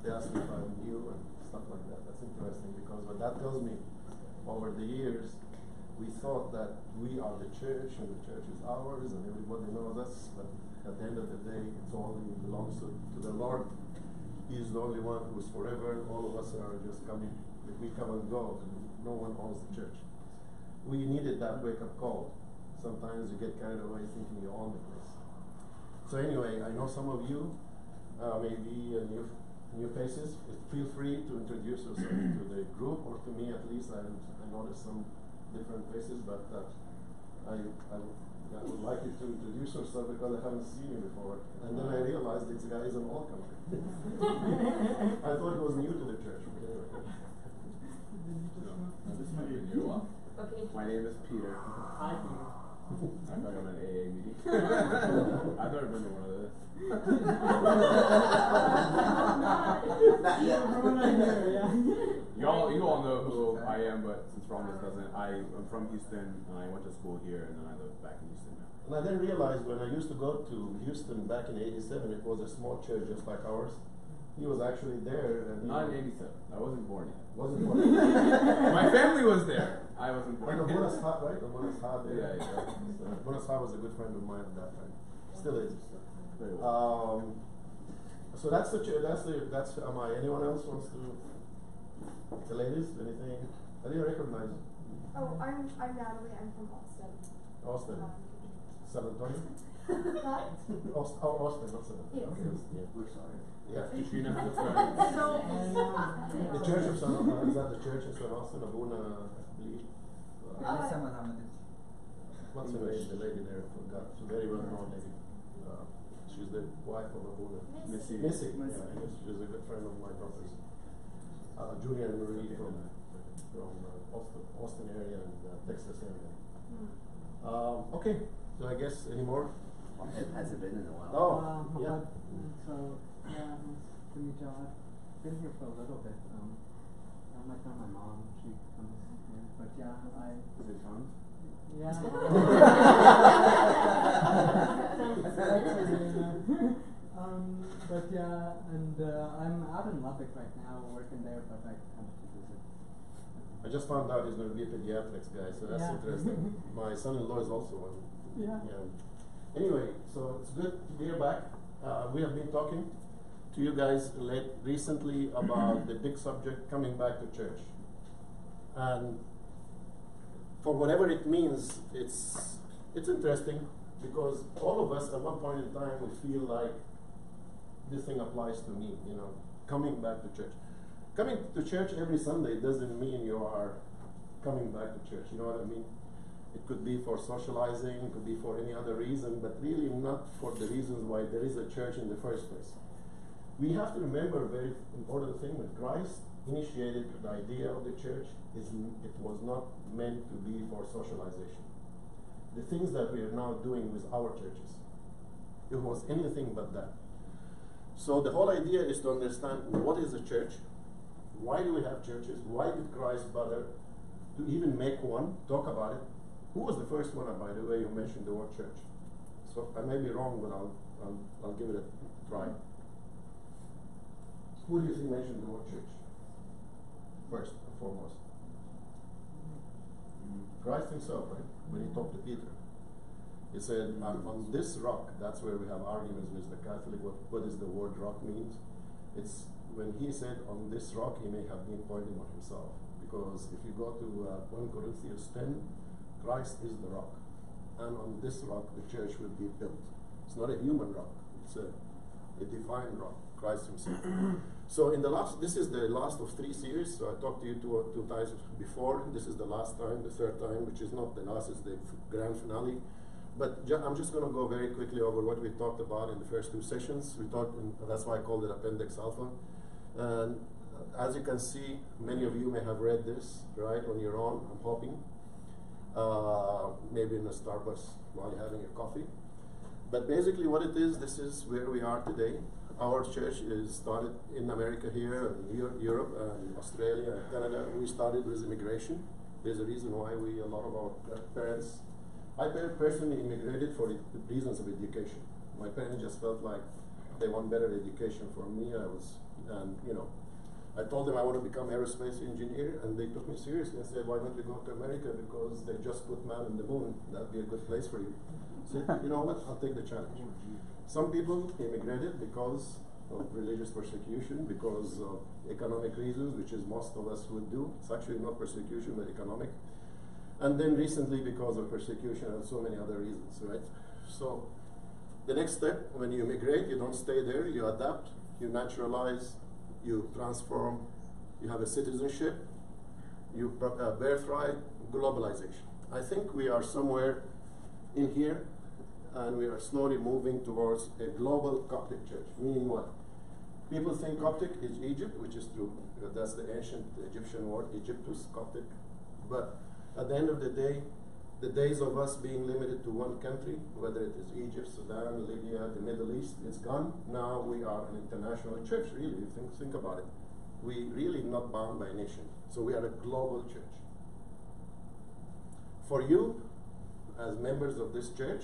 They asked me if I'm new and stuff like that. That's interesting because what that tells me, over the years, we thought that we are the church and the church is ours and everybody knows us, but at the end of the day, it only belongs to the Lord. He's the only one who's forever. All of us are just coming. We come and go. No one owns the church. We needed that wake-up call. Sometimes you get carried away thinking you own the place. So anyway, I know some of you may be new faces. Feel free to introduce yourself to the group or to me at least. I noticed some different faces, but I would like you to introduce yourself because I haven't seen you before. And then I realized this guy is an all-comer. I thought he was new to the church. But anyway. This might be a new one. Okay. My name is Peter. Hi, Peter. I thought I'm at an AA meeting. I've never been to one of this. You all know who I am, but since Romulus doesn't, I'm from Houston, and I went to school here, and then I live back in Houston now. And I then realized when I used to go to Houston back in '87, it was a small church just like ours. He was actually there. And not in '87. I wasn't born yet. Wasn't born yet. My family was there. I wasn't born yet. Right? The Buenos there. Yeah. Buenos was a good friend of mine at that time. Still is. Very well. So that's the that's anyone else wants to? The ladies, anything? I didn't recognize you. Oh, I'm Natalie. I'm from Austin. Austin. San Antonio? Austin, not San Antonio. Yes. Okay. Yeah. We're sorry. Yeah. Katrina has a friend. The church of San Antonio, is that the church in San Austin? Abuna, I believe. What's the name? The lady there, I forgot. She's a very well known lady. She's the wife of Abuna. Missy. Yeah, she's a good friend of my daughter's. Julia and Marie from Austin area and Texas area. Okay, so I guess any more? Has it been in a while? Oh, yeah. So, yeah, nice to meet y'all. I've been here for a little bit. I might know my mom. She comes here. But yeah, Is it fun? Yeah. But yeah, and I'm out in Lubbock right now, working there, but I come to visit. I just found out he's going to be a pediatrics guy, so that's interesting. My son-in-law is also one. Yeah. Anyway, so it's good to be back. We have been talking to you guys recently about the big subject, coming back to church. And for whatever it means, it's interesting because all of us at one point in time we feel like this thing applies to me, coming back to church. Coming to church every Sunday doesn't mean you are coming back to church, you know what I mean? It could be for socializing, it could be for any other reason, but really not for the reasons why there is a church in the first place. We have to remember a very important thing: when Christ initiated the idea of the church, it was not meant to be for socialization. The things that we are now doing with our churches, it was anything but that. So the whole idea is to understand what is a church, why do we have churches, why did Christ bother to even make one, talk about it. Who was the first one, by the way, who mentioned the word church? So I may be wrong, but I'll give it a try. Who do you think mentioned the word church first and foremost? Christ himself, right? When he talked to Peter. He said, on this rock, that's where we have arguments with the Catholic, what does the word rock means? It's when he said on this rock, he may have been pointing on himself. Because if you go to 1 Corinthians 10, Christ is the rock. And on this rock, the church will be built. It's not a human rock. It's a divine rock, Christ himself. So this is the last of 3 series. So I talked to you two times before. This is the last time, the third time, which is not the last, it's the grand finale. But I'm just going to go very quickly over what we talked about in the first 2 sessions. That's why I called it Appendix Alpha. And as you can see, many of you may have read this, right, on your own, I'm hoping. Maybe in a Starbucks while you're having a coffee. But basically what it is, this is where we are today. Our church is started in America here, and Europe, and Australia, and Canada. We started with immigration. There's a reason why a lot of our parents, I personally immigrated for the reasons of education. My parents just felt like they want better education for me. I was And I told them I want to become aerospace engineer, and they took me seriously and said, why don't you go to America, because they just put man on the moon, that'd be a good place for you. I said, you know what, I'll take the challenge. Some people immigrated because of religious persecution, because of economic reasons, which is most of us would do. It's actually not persecution, but economic. And then recently because of persecution and so many other reasons, right? So the next step, when you immigrate, you don't stay there, you adapt, you naturalize, you transform, you have a citizenship, you birthright, globalization. I think we are somewhere in here, and we are slowly moving towards a global Coptic church. Meaning what? People think Coptic is Egypt, which is true. That's the ancient Egyptian word, Egyptus, Coptic. But at the end of the day, the days of us being limited to one country, whether it is Egypt, Sudan, Libya, the Middle East, it's gone. Now we are an international church, really. Think about it. We really not bound by nation. So we are a global church. For you, as members of this church,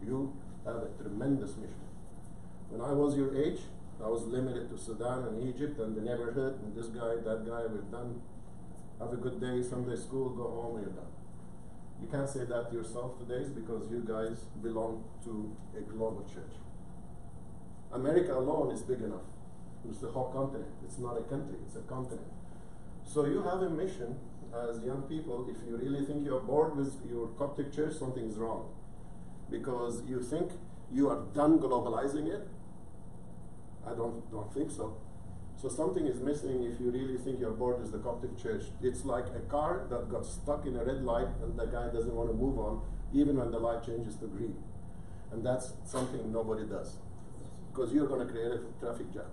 you have a tremendous mission. When I was your age, I was limited to Sudan and Egypt and the neighborhood, and this guy, that guy, we're done. Have a good day, Sunday school, go home, and you're done. You can't say that to yourself today because you guys belong to a global church. America alone is big enough. It's the whole continent. It's not a country, it's a continent. So you have a mission as young people. If you really think you're bored with your Coptic church, something's wrong. Because you think you are done globalizing it. I don't think so. So something is missing if you really think you're bored with the Coptic church. It's like a car that got stuck in a red light and the guy doesn't want to move on, even when the light changes to green. And that's something nobody does, because you're going to create a traffic jam.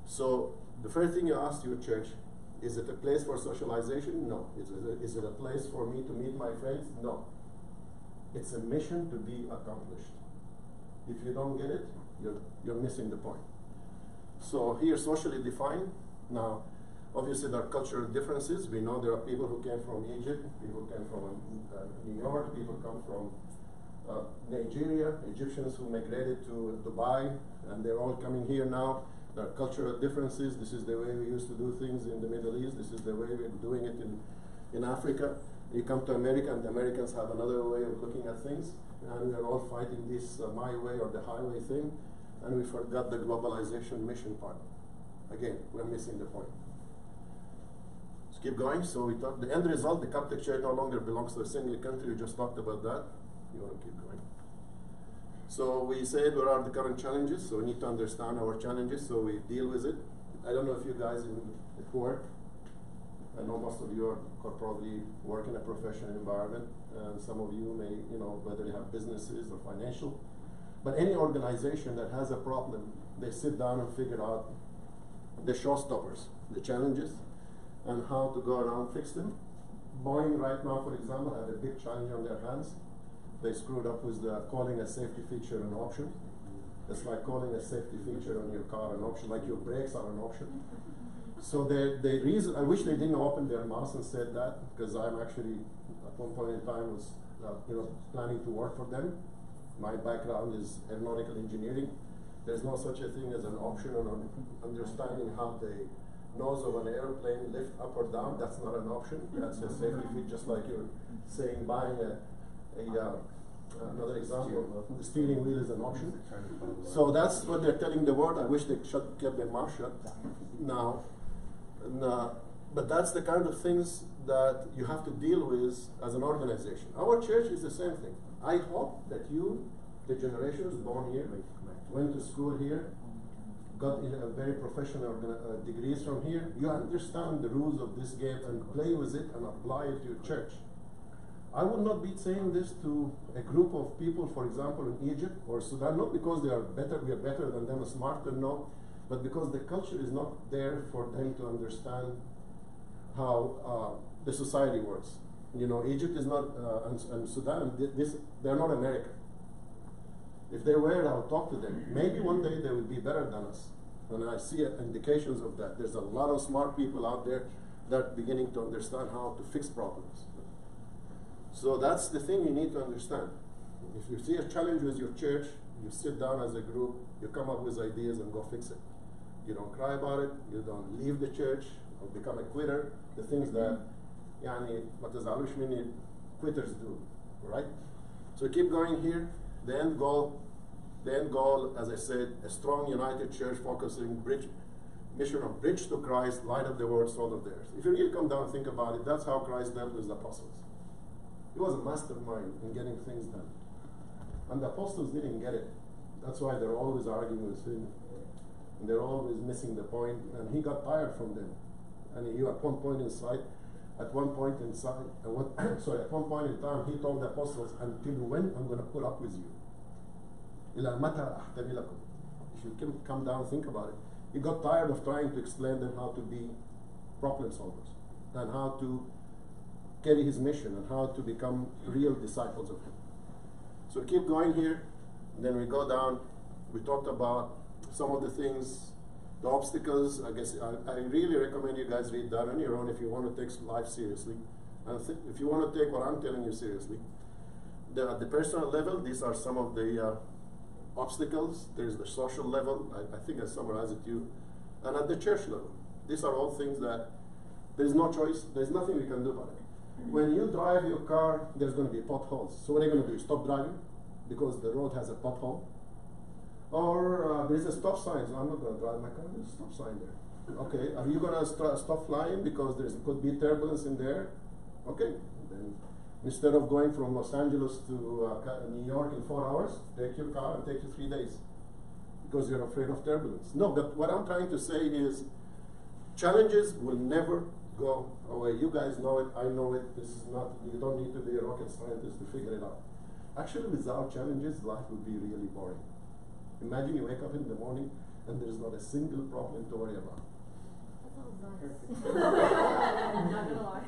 So the first thing you ask your church, is it a place for socialization? No. Is it a place for me to meet my friends? No. It's a mission to be accomplished. If you don't get it, you're missing the point. So here, socially defined. Now, obviously there are cultural differences. We know there are people who came from Egypt, people came from New York, people come from Nigeria, Egyptians who migrated to Dubai, and they're all coming here now. There are cultural differences. This is the way we used to do things in the Middle East. This is the way we're doing it in Africa. You come to America, and the Americans have another way of looking at things, and we're all fighting this my way or the highway thing. And we forgot the globalization mission part. Again, we're missing the point. Let's keep going. So we talked, the end result, the Coptic church no longer belongs to a single country. We just talked about that. You want to keep going. So we said, what are the current challenges? So we need to understand our challenges, so we deal with it. I don't know if you guys at work, I know most of you are probably work in a professional environment, and some of you may, whether you have businesses or financial. But any organization that has a problem, they sit down and figure out the showstoppers, the challenges, and how to go around fix them. Boeing right now, for example, have a big challenge on their hands. They screwed up with calling a safety feature an option. It's like calling a safety feature on your car an option, like your brakes are an option. So the reason, I wish they didn't open their mouths and said that, because I'm actually, at one point in time, was planning to work for them. My background is aeronautical engineering. There's no such a thing as an option on understanding how the nose of an airplane lift up or down. That's not an option. That's a safety feature, just like you're saying buying another example, the steering wheel is an option. So that's what they're telling the world. I wish they kept their mouth shut. Now, but that's the kind of things that you have to deal with as an organization. Our church is the same thing. I hope that you, the generations born here, went to school here, got in a very professional degrees from here, you understand the rules of this game and play with it and apply it to your church. I would not be saying this to a group of people, for example, in Egypt or Sudan, not because they are better, we are better than them, smarter, no, but because the culture is not there for them to understand how the society works. Egypt is not, and Sudan, they're not America. If they were, I'll talk to them. Maybe one day they will be better than us. And I see indications of that. There's a lot of smart people out there that are beginning to understand how to fix problems. So that's the thing you need to understand. If you see a challenge with your church, you sit down as a group, you come up with ideas and go fix it. You don't cry about it. You don't leave the church or become a quitter. The things that يعني ما تزعلوش مني quitters do, right? So keep going here. The end goal, as I said, a strong united church focusing mission of bridge to Christ, light of the world, salt of the earth. If you really come down and think about it, that's how Christ dealt with the apostles. He was a mastermind in getting things done. And the apostles didn't get it. That's why they're always arguing with him. And they're always missing the point. And he got tired from them. And at one point in time, at one point in time, he told the apostles, until when I'm going to put up with you? إلى متى أحتملكم? If you can come down and think about it. He got tired of trying to explain them how to be problem solvers and how to carry his mission and how to become real disciples of him. So keep going here. And then we go down. We talked about some of the things, the obstacles. I guess I really recommend you guys read that on your own if you want to take life seriously. And if you want to take what I'm telling you seriously. At the personal level, these are some of the obstacles. There's the social level. I think I summarized it to you. And at the church level, these are all things that there's no choice. There's nothing we can do about it. When you drive your car, there's going to be potholes. So what are you going to do? Stop driving because the road has a pothole? Or there's a stop sign. So I'm not going to drive my car. There's a stop sign there. Okay. Are you going to stop flying because there could be turbulence in there? Okay. Then instead of going from Los Angeles to New York in 4 hours, take your car and take you 3 days because you're afraid of turbulence. No, but what I'm trying to say is challenges will never go away. You guys know it. I know it. This is not, you don't need to be a rocket scientist to figure it out. Actually, without challenges, life would be really boring. Imagine you wake up in the morning and there's not a single problem to worry about. Not gonna lie.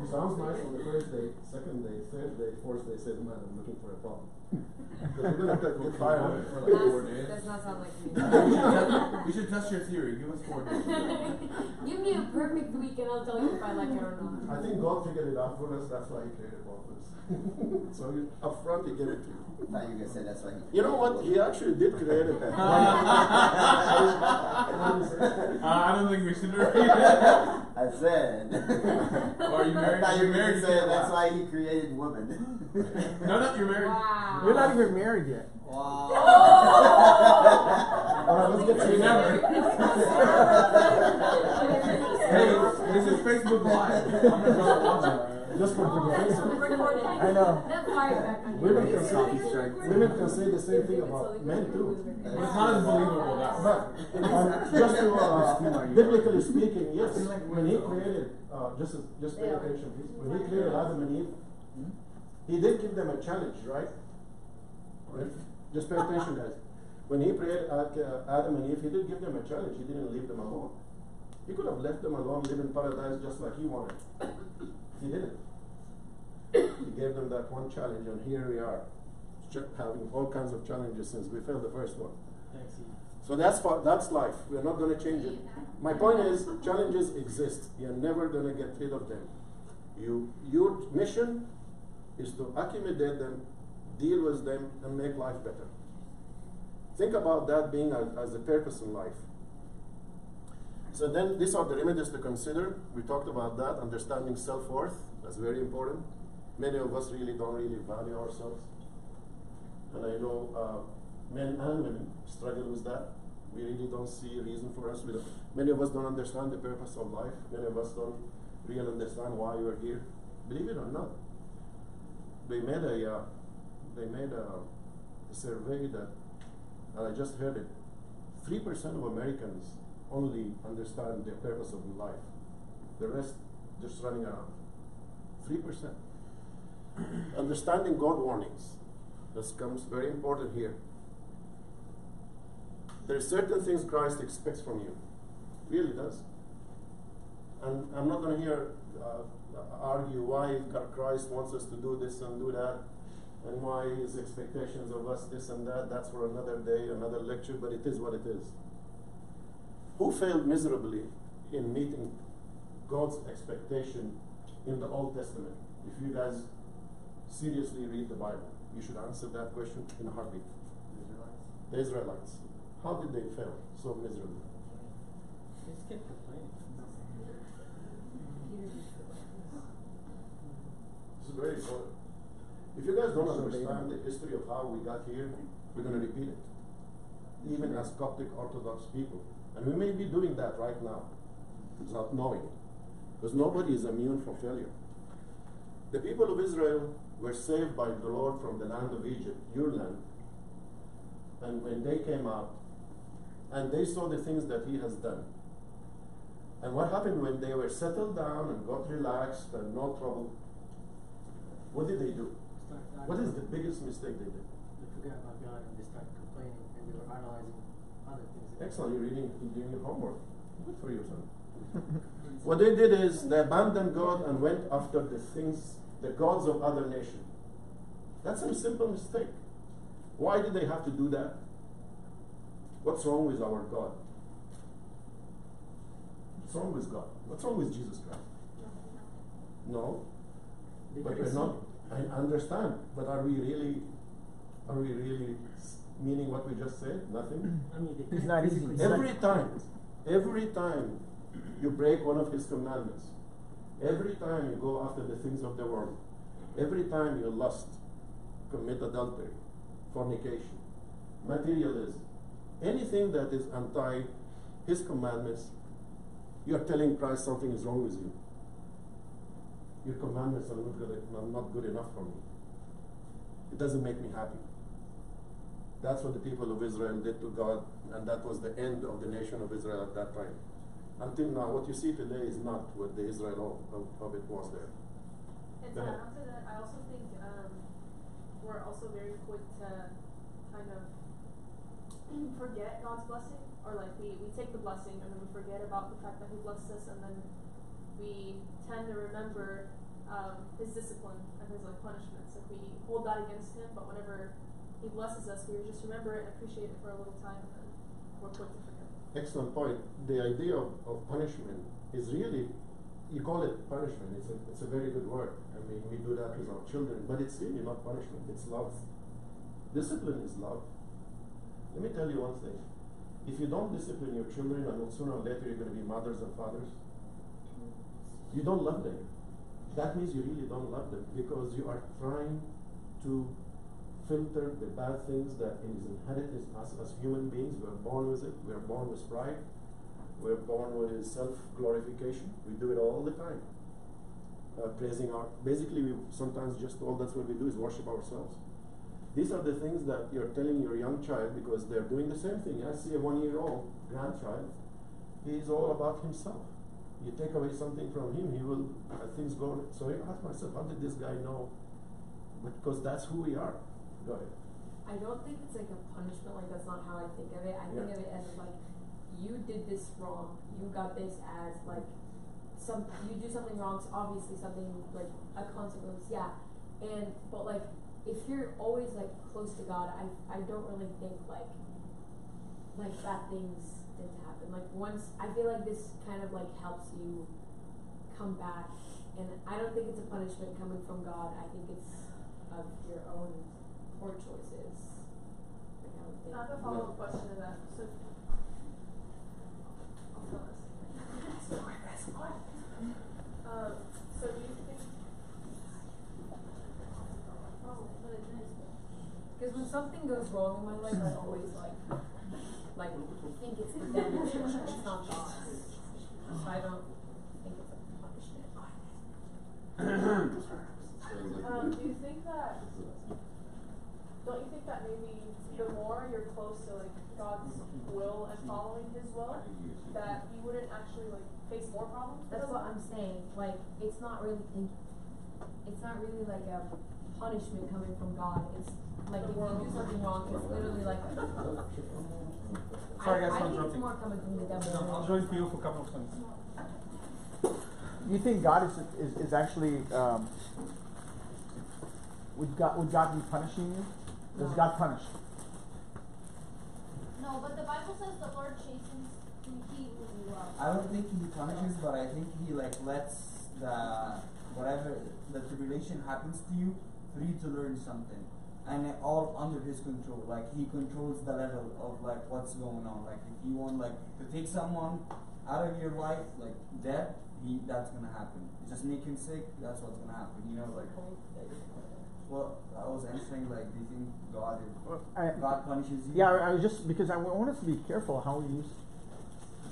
It sounds nice on the first day, second day, third day, fourth day, say, man, I'm looking for a problem. Because you're going to get tired of it for like 4 days. Does not sound like me. You should test your theory. Give us 4 days. Give me a perfect week and I'll tell you if I like it or not. I think God figured it out for us. That's why He created both of us. So up front, He gave it to you. I thought you were going to say that's why he. You know what? He actually did create it. I don't think we should repeat it. I said. Are you married? I thought you were married? going to say that's why he created woman. No, you're married. Wow. You're not even married yet. Wow. All right, let's get to You never. Hey, this is Facebook Live. I'm gonna go on that. just for Recorded. I know. That's fire back on Women here. can say the same thing about men too. But it's not as believable that way. But just to biblically speaking, yes, when He created, just pay attention, please. When He created Adam and Eve, He did give them a challenge, right? Just pay attention, guys. When He created Adam and Eve, He did give them a challenge. He didn't leave them alone. He could have left them alone, live in paradise just like He wanted. He didn't. He gave them that one challenge, and here we are, having all kinds of challenges since we failed the first one. So that's life. We're not going to change it. My point is, challenges exist. You're never going to get rid of them. Your mission is to accommodate them, deal with them, and make life better. Think about that being as a purpose in life. So then, these are the remedies to consider. We talked about that, understanding self-worth. That's very important. Many of us don't really value ourselves. And I know men and women struggle with that. We really don't see a reason for us. Many of us don't understand the purpose of life. Many of us don't really understand why we're here. Believe it or not, they made a survey that, and I just heard it, 3% of Americans only understand the purpose of life. The rest just running around. 3%. Understanding God warnings. This comes very important here. There are certain things Christ expects from you. Really does. And I'm not going to argue why Christ wants us to do this and do that, and why His expectations of us this and that. That's for another day, another lecture, but it is what it is. Who failed miserably in meeting God's expectation in the Old Testament? If you guys seriously read the Bible, you should answer that question in a heartbeat. The Israelites. How did they fail so miserably? Just keep complaining. This is very important. If you guys don't understand the history of how we got here, we're going to repeat it. Even as Coptic Orthodox people. And we may be doing that right now without knowing it. Because nobody is immune from failure. The people of Israel were saved by the Lord from the land of Egypt, your land. And when they came out, and they saw the things that He has done. And what happened when they were settled down and got relaxed and no trouble? What did they do? What is the biggest mistake they did? They forgot about God and they started complaining and they were idolizing other things. Excellent, you're doing your homework. Good for you, son. What they did is they abandoned God and went after the things, the gods of other nations. That's a simple mistake. Why did they have to do that? What's wrong with our God? What's wrong with God? What's wrong with Jesus Christ? No. But we're not. I understand. But are we really meaning what we just said? Nothing? I mean, It's not easy. Every time you break one of His commandments, every time you go after the things of the world, every time you lust, commit adultery, fornication, materialism, anything that is anti His commandments, you are telling Christ something is wrong with you. Your commandments are not good enough for me. It doesn't make me happy. That's what the people of Israel did to God, and that was the end of the nation of Israel at that time. Until now, what you see today is not what the Israel of it was there. And Go to ahead. add on to that, I also think we're also very quick to kind of forget God's blessing, or like we take the blessing and then we forget about the fact that He blessed us, and then we tend to remember His discipline and His like punishments. Like we hold that against Him, but whenever He blesses us, we just remember it and appreciate it for a little time, and then we're quick to forget. Excellent point. The idea of punishment is really, you call it punishment, it's a very good word. I mean, we do that with our children, but it's really not punishment, it's love. Discipline is love. Let me tell you one thing. If you don't discipline your children, and sooner or later you're going to be mothers and fathers, you don't love them. That means you really don't love them, because you are trying to filter the bad things that is inherent in us as human beings. We are born with it. We are born with pride. We are born with self-glorification. We do it all the time. Praising basically we sometimes just all that's what we do is worship ourselves. These are the things that you're telling your young child, because they're doing the same thing. I see a 1-year-old grandchild. He's all about himself. You take away something from him, he will, things go. So I ask myself, how did this guy know? Because that's who we are. Go ahead. I don't think it's like a punishment, like that's not how I think of it. I think of it as like, you did this wrong. You got this as like, you do something wrong, so obviously something like a consequence, yeah. But like, if you're always like close to God, I don't really think like bad things tend to happen. Like once, I feel like this kind of like helps you come back, and I don't think it's a punishment coming from God. I think it's of your own poor choices. Like I would think. I have a follow-up question to that. So, I'll tell us. So do you think? Because when something goes wrong in my life, I always like think it's the devil's fault. It's not God. So I don't think it's a punishment. Do you think that? Don't you think that maybe the more you're close to like God's will and following His will, that you wouldn't actually like face more problems? That's what I'm saying. Like it's not really like a punishment coming from God. It's like if you do something wrong, it's literally like Sorry guys, I I'm think it's interrupting. more coming from the devil. I'll join for you for a couple of things. You think God is actually would God be punishing you? Does God punish? No, but the Bible says the Lord chastens who He loves. I don't think He punishes, but I think He like lets whatever the tribulation happens to you for you to learn something, and it all under His control. Like He controls the level of like what's going on. Like if you want like to take someone out of your life, like death, that's gonna happen. Just make him sick, that's what's gonna happen. You know, like. Well, I was answering like, do you think God punishes you? Yeah, I was just because I want us to be careful how we use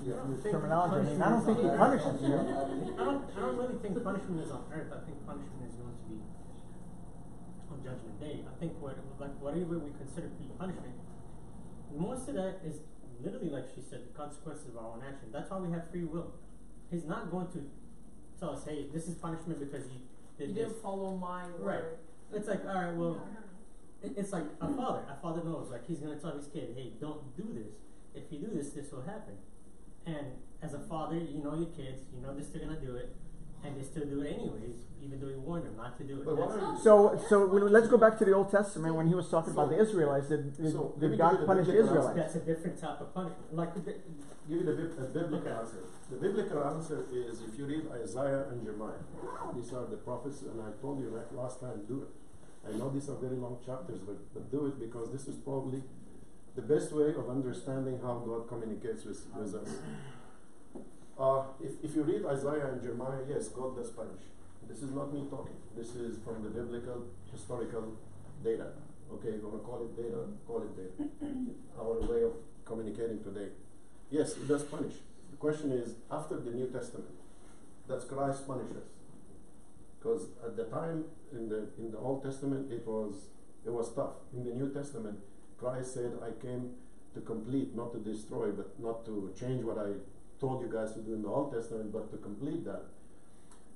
the terminology. I mean, I don't think he punishes you. I don't really think punishment is on earth. I think punishment is going to be on Judgment Day. I think whatever we consider to be punishment, most of that is literally, like she said, the consequences of our own action. That's why we have free will. He's not going to tell us, hey, this is punishment because you did this. didn't follow my word. Right. It's like, all right, well, it's like a father. A father knows, like, he's gonna tell his kid, hey, don't do this. If you do this, this will happen. And as a father, you know your kids, you know they're still gonna do it, and they still do it anyways, even though you warned them not to do it. So let's go back to the Old Testament when he was talking about the Israelites. Did God punish the Israelites? That's a different type of punishment. Like, give you a biblical answer. The biblical answer is if you read Isaiah and Jeremiah, these are the prophets, and I told you last time, do it. I know these are very long chapters, but do it because this is probably the best way of understanding how God communicates with us. If you read Isaiah and Jeremiah, yes, God does punish. This is not me talking. This is from the biblical, historical data. Okay, you're going to call it data, call it data. Our way of communicating today. Yes, it does punish. The question is, after the New Testament, does Christ punish us? Because at the time in the Old Testament, it was tough. In the New Testament, Christ said, "I came to complete, not to destroy, but not to change what I told you guys to do in the Old Testament, but to complete that."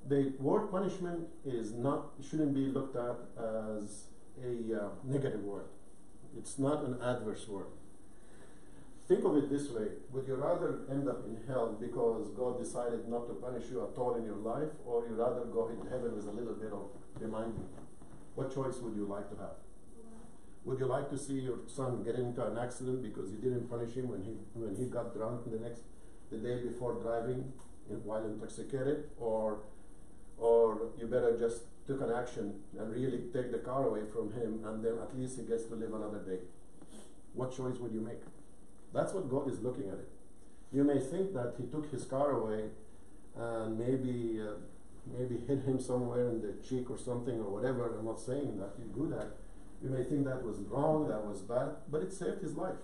The word punishment shouldn't be looked at as a negative word. It's not an adverse word. Think of it this way. Would you rather end up in hell because God decided not to punish you at all in your life, or you rather go into heaven with a little bit of reminding? What choice would you like to have? Would you like to see your son get into an accident because you didn't punish him when he got drunk the day before driving while intoxicated, or you better just took an action and really take the car away from him, and then at least he gets to live another day? What choice would you make? That's what God is looking at it. You may think that he took his car away and maybe hit him somewhere in the cheek or something or whatever. I'm not saying that you do that. You may think that was wrong, that was bad, but it saved his life.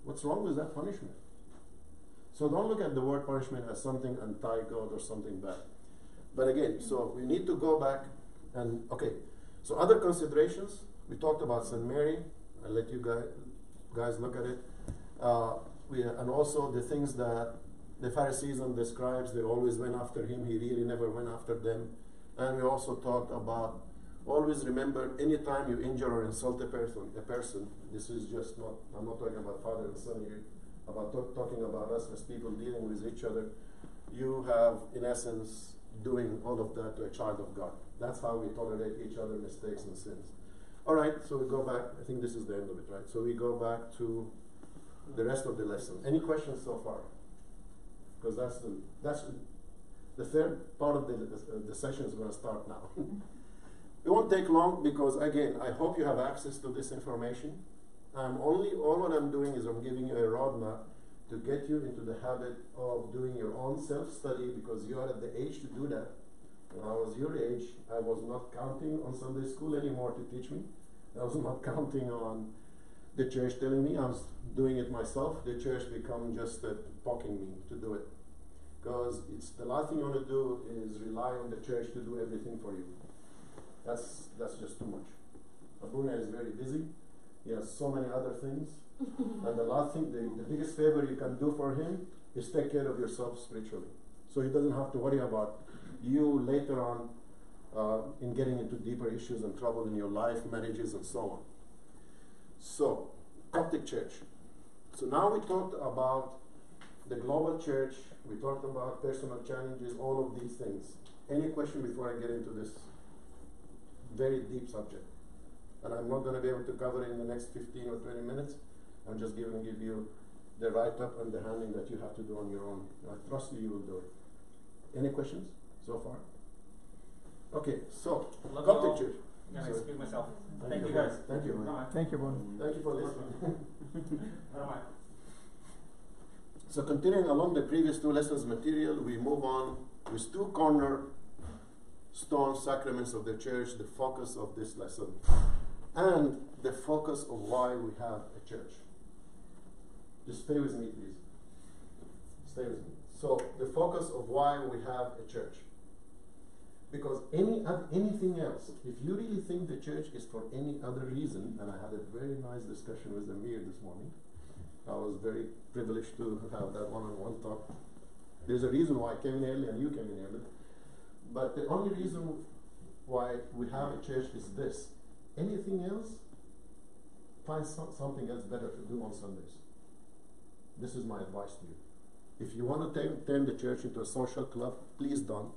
What's wrong with that punishment? So don't look at the word punishment as something anti-God or something bad. But again, so we need to go back and, okay, so other considerations. We talked about St. Mary. I'll let you guys look at it. And also the things that the Pharisees and the scribes, they always went after him. He really never went after them. And we also talked about, always remember, anytime you injure or insult a person, this is just not, I'm not talking about father and son here, about talking about us as people dealing with each other. You have, in essence, doing all of that to a child of God. That's how we tolerate each other mistakes and sins. All right, so we go back. I think this is the end of it, right? So we go back to the rest of the lesson. Any questions so far? Because that's the third part of the session is going to start now. It won't take long because, again, I hope you have access to this information. All what I'm doing is I'm giving you a roadmap to get you into the habit of doing your own self-study, because you are at the age to do that. When I was your age, I was not counting on Sunday school anymore to teach me. I was not counting on the church telling me. I was doing it myself. The church became just poking me to do it. Because it's the last thing you want to do is rely on the church to do everything for you. That's just too much. Abuna is very busy. He has so many other things. And the last thing, the biggest favor you can do for him is take care of yourself spiritually. So he doesn't have to worry about you later on in getting into deeper issues and trouble in your life, marriages, and so on. So, Coptic Church. So now we talked about the global church. We talked about personal challenges, all of these things. Any question before I get into this very deep subject? And I'm not going to be able to cover it in the next 15 or 20 minutes. I'm just going to give you the write-up and the handling that you have to do on your own. I trust you will do it. Any questions so far? Okay, so Coptic Church. Can I speak myself? Thank you guys. Thank you. Thank you, Boone. Thank you for listening. So continuing along the previous two lessons material, we move on with two cornerstone sacraments of the church, the focus of this lesson, and the focus of why we have a church. Just stay with me, please. Stay with me. So the focus of why we have a church. Because anything else, if you really think the church is for any other reason, and I had a very nice discussion with Amir this morning. I was very privileged to have that one-on-one talk. There's a reason why I came in early and you came in early. But the only reason why we have a church is this. Anything else, find something else better to do on Sundays. This is my advice to you. If you want to turn the church into a social club, please don't.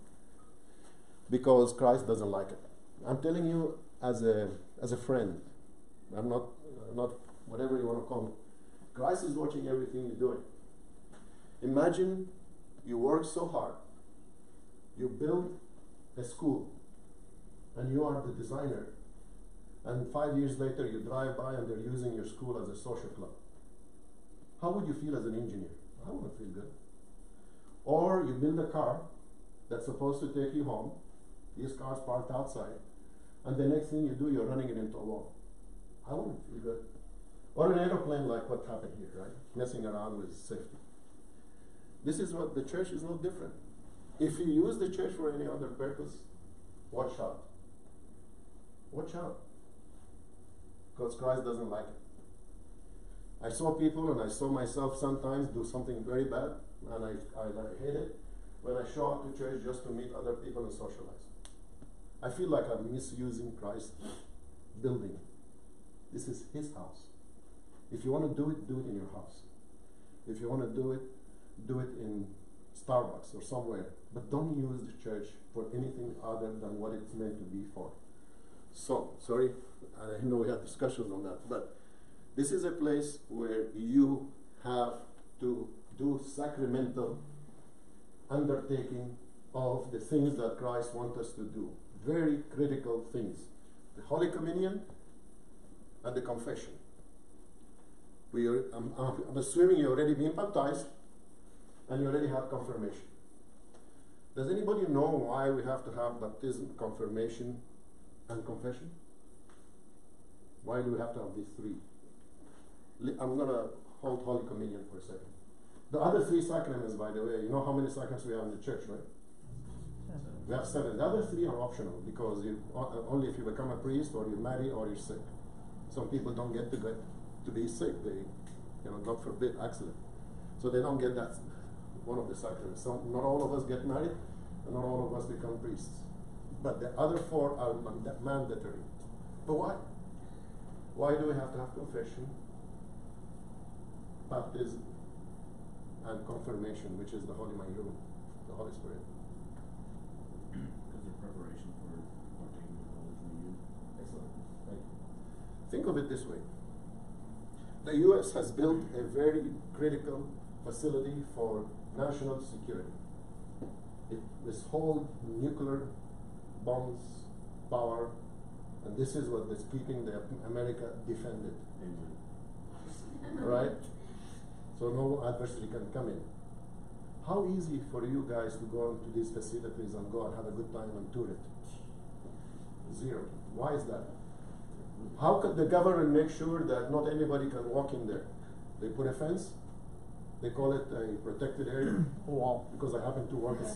Because Christ doesn't like it. I'm telling you as a friend. I'm not whatever you want to call me. Christ is watching everything you're doing. Imagine you work so hard. You build a school. And you are the designer. And 5 years later you drive by and they're using your school as a social club. How would you feel as an engineer? I wouldn't feel good. Or you build a car that's supposed to take you home. These cars parked outside. And the next thing you do, you're running it into a wall. I wouldn't feel good. Or an aeroplane like what happened here, right? Messing around with safety. This is what the church is no different. If you use the church for any other purpose, watch out. Watch out. Because Christ doesn't like it. I saw people and I saw myself sometimes do something very bad, and I hate it when I show up to church just to meet other people and socialize. I feel like I'm misusing Christ's building. This is His house. If you want to do it in your house. If you want to do it in Starbucks or somewhere. But don't use the church for anything other than what it's meant to be for. So, sorry, I know we had discussions on that, but this is a place where you have to do sacramental undertaking of the things that Christ wants us to do. Very critical things. The Holy Communion and the confession. I'm assuming you already been baptized and you already have confirmation. Does anybody know why we have to have baptism, confirmation, and confession? Why do we have to have these three? I'm going to hold Holy Communion for a second. The other three sacraments, by the way, you know how many sacraments we have in the church, right? We have 7. The other 3 are optional because only if you become a priest or you marry or you're sick. Some people don't get to be sick. They, God forbid, accident. So they don't get that one of the sacraments. So not all of us get married, and not all of us become priests. But the other 4 are mandatory. But why? Why do we have to have confession, baptism, and confirmation, which is the Holy Mairun, the Holy Spirit? Because of preparation for partaking in the Holy Communion. Excellent. Thank you. Think of it this way. The U.S. has built a very critical facility for national security. This whole nuclear bombs power, and this is what is keeping America defended. Amen. Right? So no adversary can come in. How easy for you guys to go into these facilities and go and have a good time and tour it? 0. Why is that? How could the government make sure that not anybody can walk in there? They put a fence. They call it a protected area. Wall. Because I happen to work in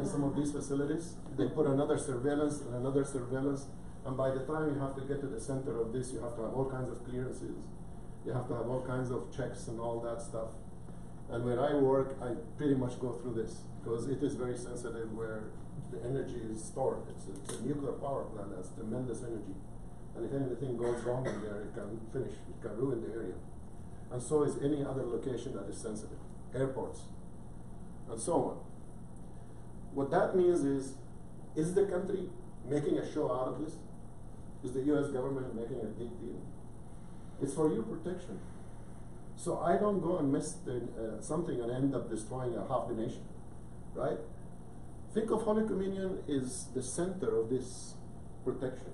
some of these facilities. They put another surveillance and another surveillance. And by the time you have to get to the center of this, you have to have all kinds of clearances. You have to have all kinds of checks and all that stuff. And where I work, I pretty much go through this because it is very sensitive where the energy is stored. It's a nuclear power plant that has tremendous energy. And if anything goes wrong in there, it can finish. It can ruin the area. And so is any other location that is sensitive. Airports. And so on. What that means is the country making a show out of this? Is the U.S. government making a big deal? It's for your protection. So I don't go and miss something and end up destroying half the nation, right? Think of Holy Communion is the center of this protection.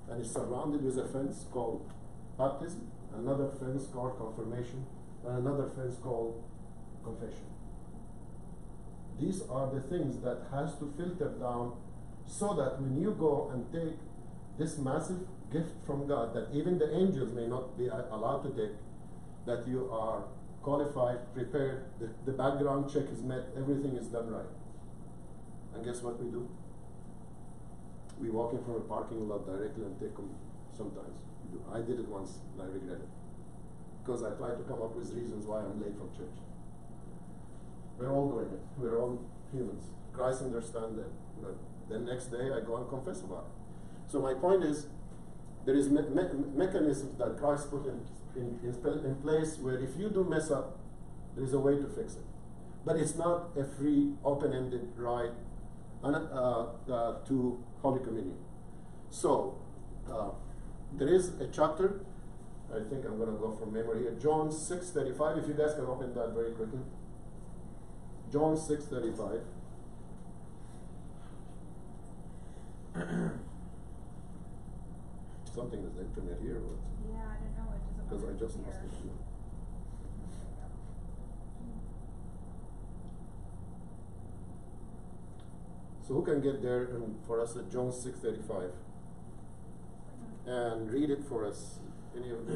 And it's surrounded with a fence called baptism, another fence called confirmation, and another offense called confession. These are the things that has to filter down so that when you go and take this massive gift from God that even the angels may not be allowed to take, that you are qualified, prepared, the background check is met, everything is done right. And guess what we do? We walk in from a parking lot directly and take them sometimes. I did it once and I regret it. Because I tried to come up with reasons why I'm late from church. We're all doing it. We're all humans. Christ understands that. But the next day I go and confess about it. So my point is, there is mechanisms that Christ put in place where if you do mess up, there is a way to fix it. But it's not a free, open-ended right to Holy Communion. So, there is a chapter, I think I'm going to go from memory here, John 6:35, if you guys can open that very quickly. John 6:35. Something is the internet here, but Yeah, I don't know. It doesn't because I work just here. lost it. So who can get there for us at John 6:35 and read it for us? Any of the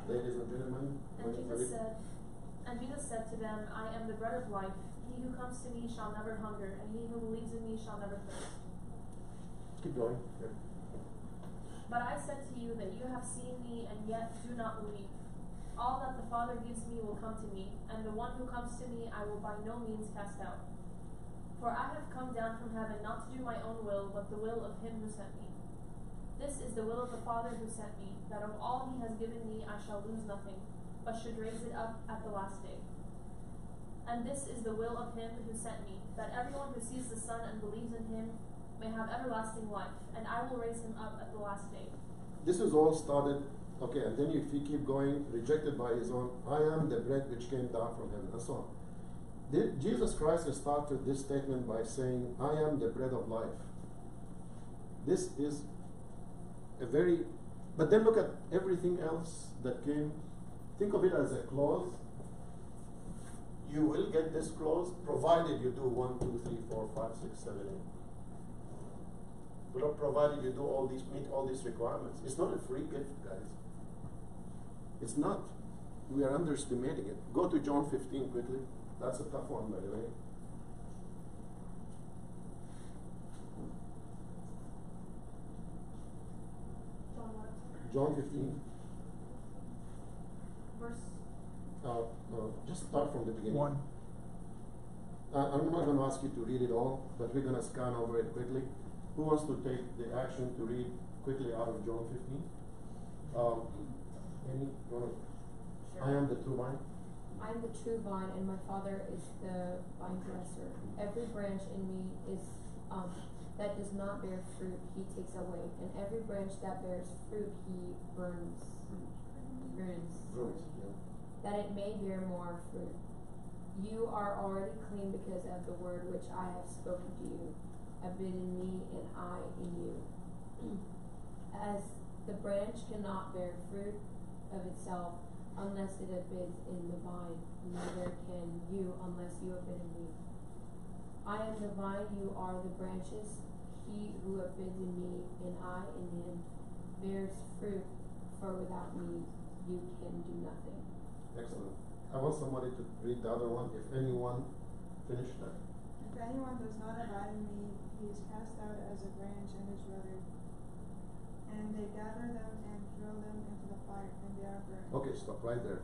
ladies and gentlemen? And Jesus said to them, I am the bread of life. He who comes to me shall never hunger, and he who believes in me shall never thirst. Keep going. Yeah. But I said to you that you have seen me, and yet do not believe. All that the Father gives me will come to me, and the one who comes to me I will by no means cast out. For I have come down from heaven not to do my own will, but the will of him who sent me. This is the will of the Father who sent me, that of all he has given me I shall lose nothing, but should raise it up at the last day. And this is the will of him who sent me, that everyone who sees the Son and believes in him may have everlasting life, and I will raise him up at the last day. This is all started, okay, and then if you keep going, rejected by his own, I am the bread which came down from heaven, and so on. Jesus Christ started this statement by saying, I am the bread of life. This is a very, but then look at everything else that came. Think of it as a clause. You will get this clause provided you do 1, 2, 3, 4, 5, 6, 7, 8. But provided you do all these, meet all these requirements. It's not a free gift, guys. It's not. We are underestimating it. Go to John 15 quickly. That's a tough one, by the way. John what? John 15. Verse. Just start from the beginning. 1. I'm not going to ask you to read it all, but we're going to scan over it quickly. Who wants to take the action to read quickly out of John 15? Any? Sure. I am the true vine. I am the true vine, and my Father is the vine dresser. Every branch in me is that does not bear fruit, he takes away, and every branch that bears fruit, he prunes, Yeah. that it may bear more fruit. You are already clean because of the word which I have spoken to you. Abide in me, and I in you. As the branch cannot bear fruit of itself unless it abides in the vine, neither can you unless you abide in me. I am the vine, you are the branches. He who abides in me, and I in him, bears fruit, for without me you can do nothing. Excellent. I want somebody to read the other one. If anyone, finish that. If anyone does not abide in me, he is cast out as a branch and is withered. And they gather them and throw them into the fire, and they are burned. Okay, stop right there.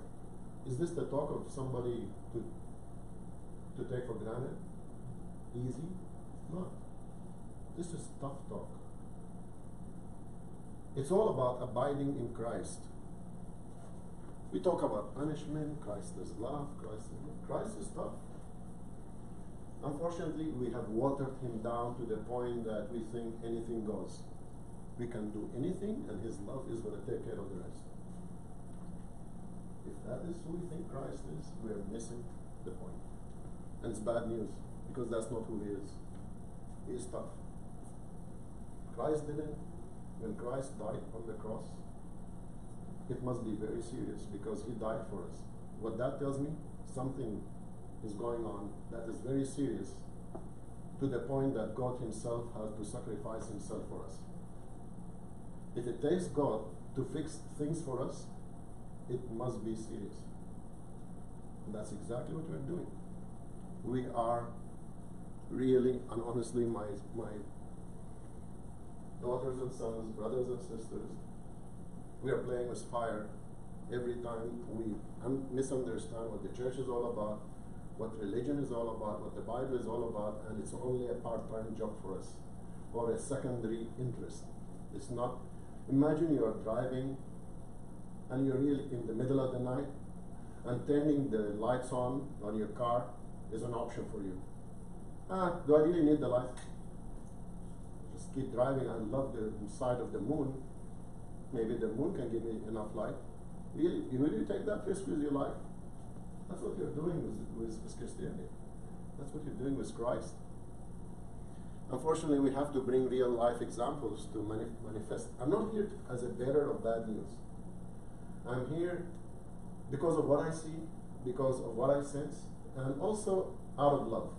Is this the talk of somebody to take for granted? Easy? No. This is tough talk. It's all about abiding in Christ. We talk about punishment, Christ is love, Christ is tough. Unfortunately, we have watered him down to the point that we think anything goes. We can do anything, and his love is going to take care of the rest. If that is who we think Christ is, we are missing the point. And it's bad news, because that's not who he is. He is tough. Christ didn't. When Christ died on the cross, it must be very serious, because he died for us. What that tells me, something is going on that is very serious, to the point that God himself has to sacrifice himself for us. If it takes God to fix things for us, it must be serious. And that's exactly what we're doing. We are really and honestly, my daughters and sons, brothers and sisters, we are playing with fire every time we misunderstand what the church is all about, what religion is all about, what the Bible is all about, and it's only a part-time job for us, or a secondary interest. It's not. Imagine you are driving and you're really in the middle of the night, and turning the lights on your car is an option for you. Do I really need the light? Just keep driving. I love the sight of the moon. Maybe the moon can give me enough light. Really, will you take that risk with your life? That's what you're doing with Christianity. That's what you're doing with Christ. Unfortunately, we have to bring real life examples to manifest. I'm not here as a bearer of bad news. I'm here because of what I see, because of what I sense, and also out of love.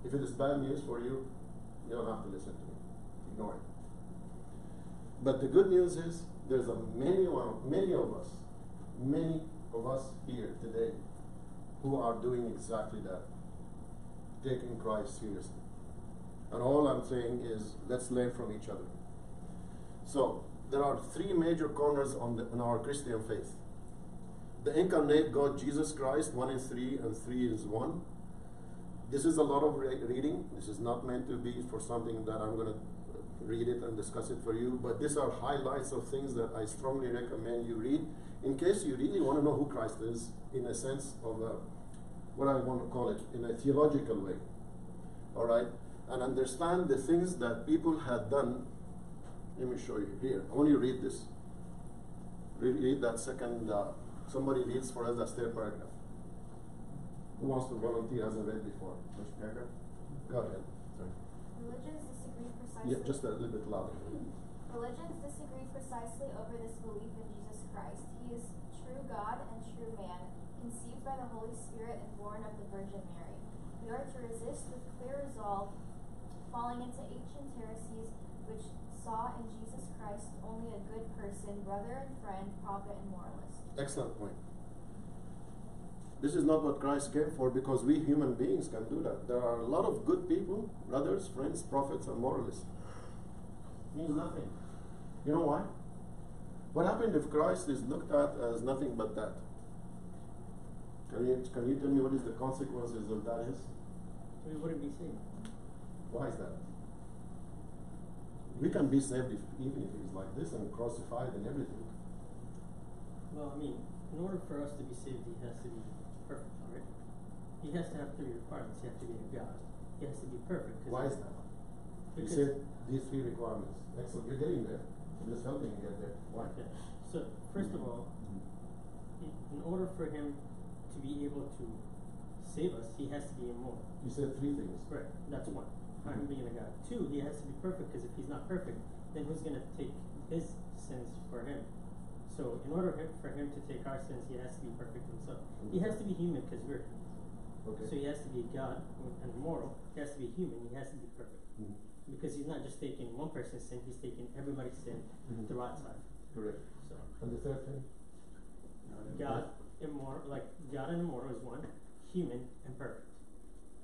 If it is bad news for you, you don't have to listen to me. Ignore it. But the good news is there's many of us here today who are doing exactly that, taking Christ seriously. And all I'm saying is, let's learn from each other. So, there are three major corners on our Christian faith. The incarnate God, Jesus Christ, 1 is 3 and 3 is 1. This is a lot of reading. This is not meant to be for something that I'm going to read it and discuss it for you, but these are highlights of things that I strongly recommend you read in case you really want to know who Christ is, in a sense of what I want to call it, in a theological way. All right? And understand the things that people had done. Let me show you here. I want you to read this. Read that second. Somebody reads for us that third paragraph. Who wants to volunteer? Hasn't read before. Which paragraph? Go ahead. Sorry. Religions disagree precisely. Yeah, just a little bit louder. Religions disagree precisely over this belief in Jesus Christ. He is true God and true man, conceived by the Holy Spirit and born of the Virgin Mary. We are to resist with clear resolve, falling into ancient heresies which saw in Jesus Christ only a good person, brother and friend, prophet and moralist. Excellent point. This is not what Christ came for, because we human beings can do that. There are a lot of good people, brothers, friends, prophets, and moralists. Means nothing. You know why? What happened if Christ is looked at as nothing but that? Can you tell me what is the consequences of that is? We wouldn't be saved. Why is that? We can be saved even if he's like this and crucified and everything. Well, I mean, in order for us to be saved, he has to be perfect, right? He has to have three requirements. He has to be a God. He has to be perfect. Why is that? You said these three requirements. Excellent. You're getting there. I'm just helping you get there. Why? Okay. So, first of all, in order for him to be able to save us, he has to be immortal. You said three things. Right. That's one. Him being a God. Two, he has to be perfect, because if he's not perfect, then who's going to take his sins for him? So, in order for him to take our sins, he has to be perfect himself. He has to be human, because we're human. Okay. So he has to be God and moral. He has to be human. He has to be perfect. Because he's not just taking one person's sin, he's taking everybody's sin throughout time. Correct. So, and the third thing? God, immortal, like God and immortal is one, human and perfect.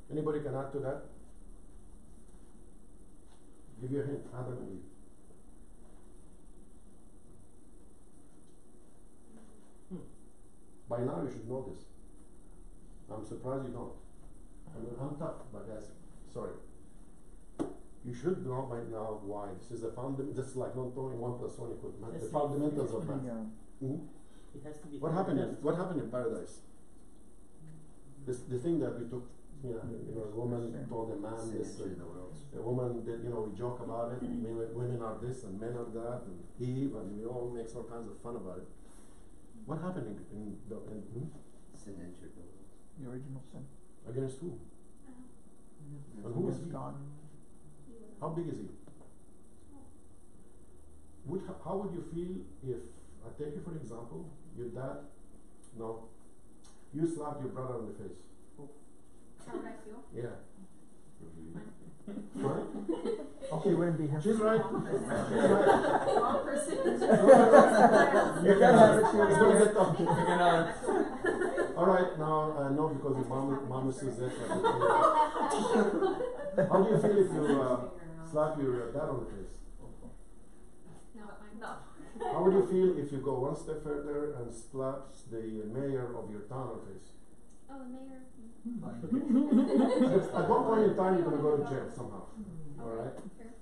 Anybody can add to that? Give you a hint. Adam and Eve. By now you should know this. I'm surprised you don't. I'm tough, but guys, sorry. You should know by now why. This is the this is like not only 1 plus 1 equals math. The fundamentals of math. It has to be. What happened in paradise? The thing that we took, a woman told a man this. A woman did, we joke about it. Women are this and men are that, and Eve, and we all make all kinds of fun about it. What happened in Sin entered the world. The original sin. Against who? And who is he? God. How big is he? How would you feel if, I take you for example, your dad, you slapped your brother on the face. How would I feel? Yeah. She Okay, wouldn't be here. she's right. Wrong person. You can have it. She was gonna get up. Second on. All right, now I know because your mom says that. How do you feel if you slap your dad on the face? No, no. How would you feel if you go one step further and slaps the mayor of your town on the face? Oh, mayor. At one point in time, you're gonna go to jail somehow. All right. Sure.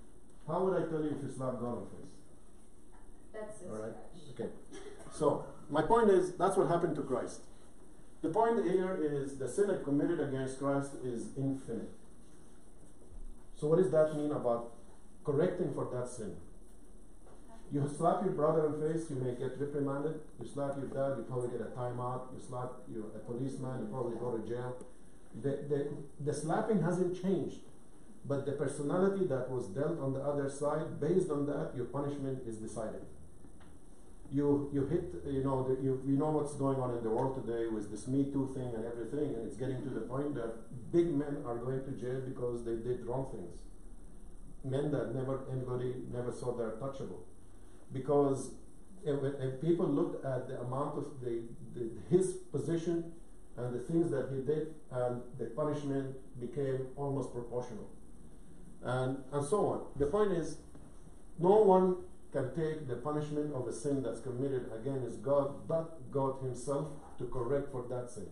How would I tell you if you slap God on the face? That's a All right. stretch. Okay. So my point is that's what happened to Christ. The point here is the sin I committed against Christ is infinite. So what does that mean about correcting for that sin? You slap your brother in the face, you may get reprimanded. You slap your dad, you probably get a timeout. You slap a policeman, you probably go to jail. The slapping hasn't changed, but the personality that was dealt on the other side, based on that, your punishment is decided. You hit, you know what's going on in the world today with this Me Too thing and everything, and it's getting to the point that big men are going to jail because they did wrong things. Men that anybody never saw they're touchable. Because if people looked at the amount of his position and the things that he did, and the punishment became almost proportional, and so on. The point is, no one can take the punishment of a sin that's committed against God, but God Himself to correct for that sin,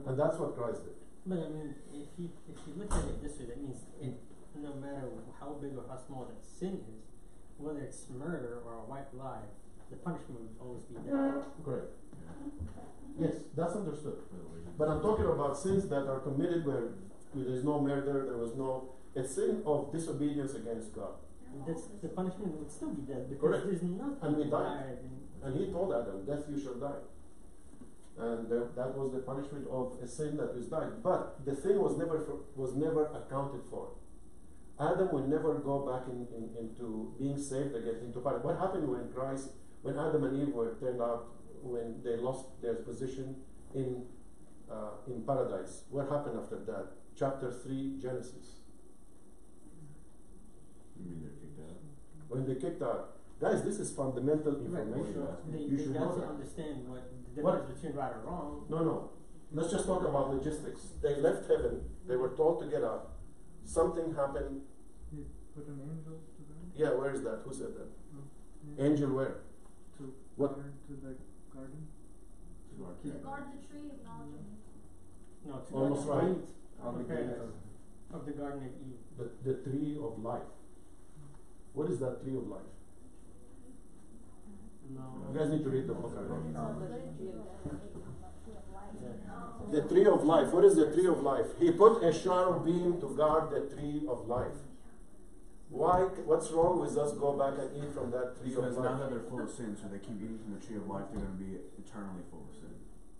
and that's what Christ did. But I mean, if you look at it this way, that means no matter how big or how small that sin is, whether it's murder or a white lie, the punishment would always be there. Correct. Yes, that's understood. But I'm talking about sins that are committed where there's no murder, there was no... a sin of disobedience against God. The punishment would still be there because Correct. there's nothing. And we died. And He told Adam, death you shall die. And that was the punishment of a sin that was died. But the thing was never accounted for. Adam will never go back into being saved again, into paradise. What happened when Adam and Eve were turned out, when they lost their position in paradise? What happened after that? Chapter 3, Genesis. You mean they're kicked out? When they kicked out. Guys, this is fundamental information. You They should got know to that. understand what the difference between right or wrong. No. Let's just talk about logistics. They left heaven. They were told to get out. Something happened. He put an angel to them? Yeah, where is that? Who said that? Yeah. Angel where? To What? enter to the garden? Guard the tree of knowledge of No, to Almost guard the right. fruit of the paradise, of the Garden of Eve. The tree of life. What is that tree of life? No. You guys need to read the book. Yeah. The tree of life. What is the tree of life? He put a cherubim to guard the tree of life. Why? What's wrong with us go back and eat from that tree Because of now life? that they're full of sin, so they keep eating from the tree of life, they're going to be eternally full of sin.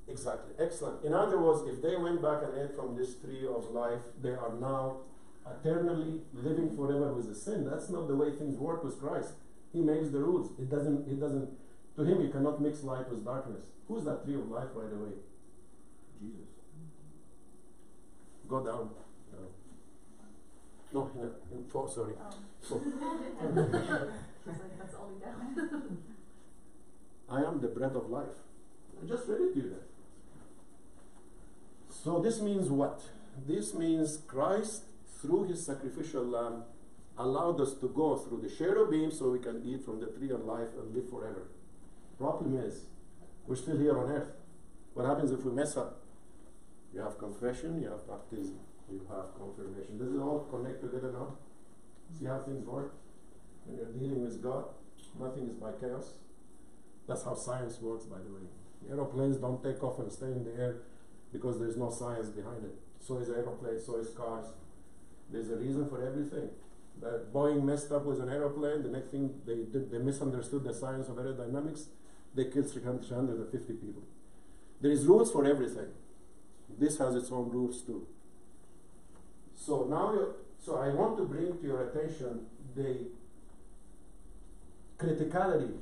Exactly. Excellent. In other words, if they went back and ate from this tree of life, they are now eternally living forever with the sin. That's not the way things work with Christ. He makes the rules. It doesn't, to Him, you cannot mix light with darkness. Who's that tree of life, by the way? Jesus. Go down. No, sorry. Four. She's like, that's all we got. I am the bread of life. I just read it to you there. So this means what? This means Christ, through His sacrificial lamb, allowed us to go through the cherubim so we can eat from the tree of life and live forever. Problem is, we're still here on earth. What happens if we mess up? You have confession, you have baptism, you have confirmation. Does it all connect together now? See how things work? When you're dealing with God, nothing is by chaos. That's how science works, by the way. Aeroplanes don't take off and stay in the air because there's no science behind it. So is aeroplanes, so is cars. There's a reason for everything. Boeing messed up with an aeroplane. The next thing they misunderstood the science of aerodynamics. They killed 350 people. There is rules for everything. This has its own rules too. So so I want to bring to your attention the criticality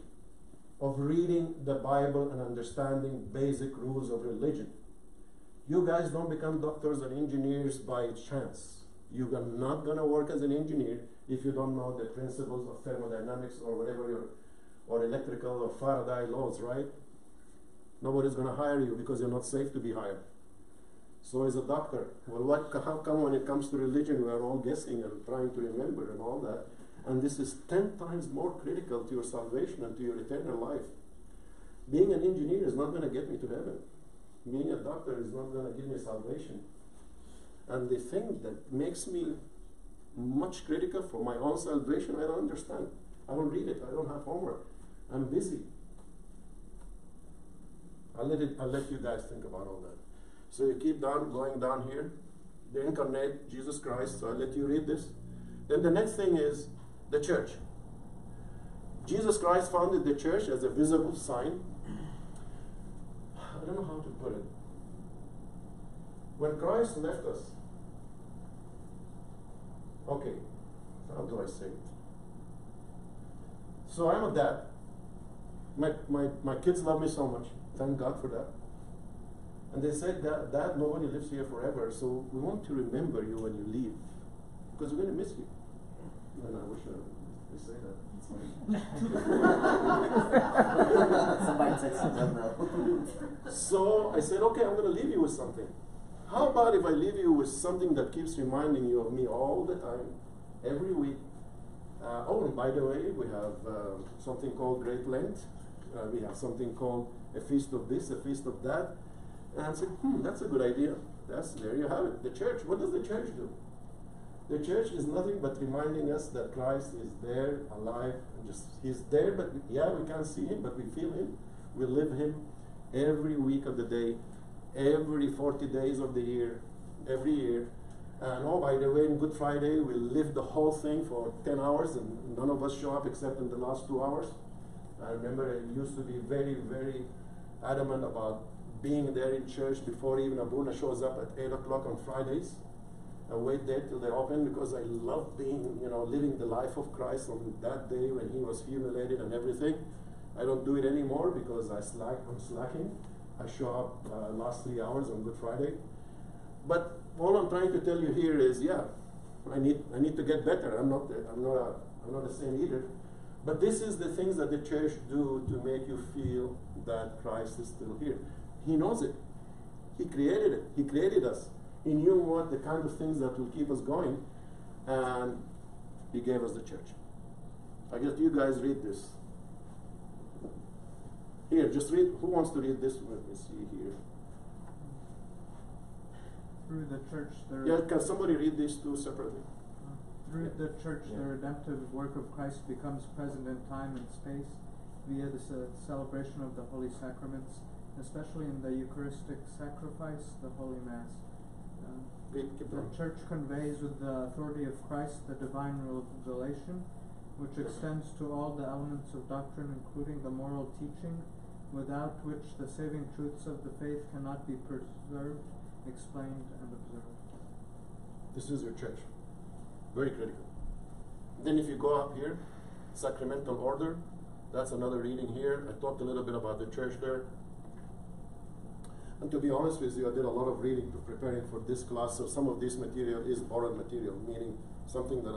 of reading the Bible and understanding basic rules of religion. You guys don't become doctors and engineers by chance. You are not going to work as an engineer if you don't know the principles of thermodynamics or whatever or electrical or Faraday laws, right? Nobody's going to hire you because you're not safe to be hired. So is a doctor. Well, how come when it comes to religion we are all guessing and trying to remember and all that? And this is 10 times more critical to your salvation and to your eternal life. Being an engineer is not going to get me to heaven. Being a doctor is not going to give me salvation. And the thing that makes me much critical for my own salvation, I don't understand. I don't read it. I don't have homework. I'm busy. I'll let you guys think about all that. So you keep going down here. The incarnate Jesus Christ. So I'll let you read this. Then the next thing is the church. Jesus Christ founded the church as a visible sign. I don't know how to put it. When Christ left us, okay, how do I say it? So I'm a dad. My kids love me so much. Thank God for that. And they said, Dad, nobody lives here forever, so we want to remember you when you leave, because we're going to miss you. And I wish I say that. Somebody texted them now. So I said, okay, I'm going to leave you with something. How about if I leave you with something that keeps reminding you of me all the time, every week? Oh, and by the way, we have something called Great Lent. We have something called a feast of this, a feast of that. And I said, that's a good idea. There you have it. The church. What does the church do? The church is nothing but reminding us that Christ is there, alive, and He's there, but yeah, we can't see Him, but we feel Him. We live Him every week of the day, every 40 days of the year, every year. And oh, by the way, in Good Friday, we live the whole thing for 10 hours, and none of us show up except in the last 2 hours. I remember I used to be very, very adamant about being there in church before even Abuna shows up at 8 o'clock on Fridays. I wait there till they open because I love being, living the life of Christ on that day when He was humiliated and everything. I don't do it anymore because I'm slacking. I show up last 3 hours on Good Friday. But all I'm trying to tell you here is, I need to get better. I'm not a saint either. But this is the things that the church do to make you feel that Christ is still here. He knows it. He created it. He created us. He knew what the kind of things that will keep us going, and He gave us the church. I guess you guys read this. Here, just read. Who wants to read this? Let me see here. Through the church, can somebody read these two separately? Through the church, the redemptive work of Christ becomes present in time and space via the celebration of the holy sacraments, especially in the Eucharistic sacrifice, the Holy Mass. The church conveys with the authority of Christ the divine revelation, which extends to all the elements of doctrine, including the moral teaching, without which the saving truths of the faith cannot be preserved, explained, and observed. This is your church. Very critical. Then if you go up here, sacramental order, that's another reading here. I talked a little bit about the church there. And to be honest with you, I did a lot of reading to preparing for this class, so some of this material is borrowed material, meaning something that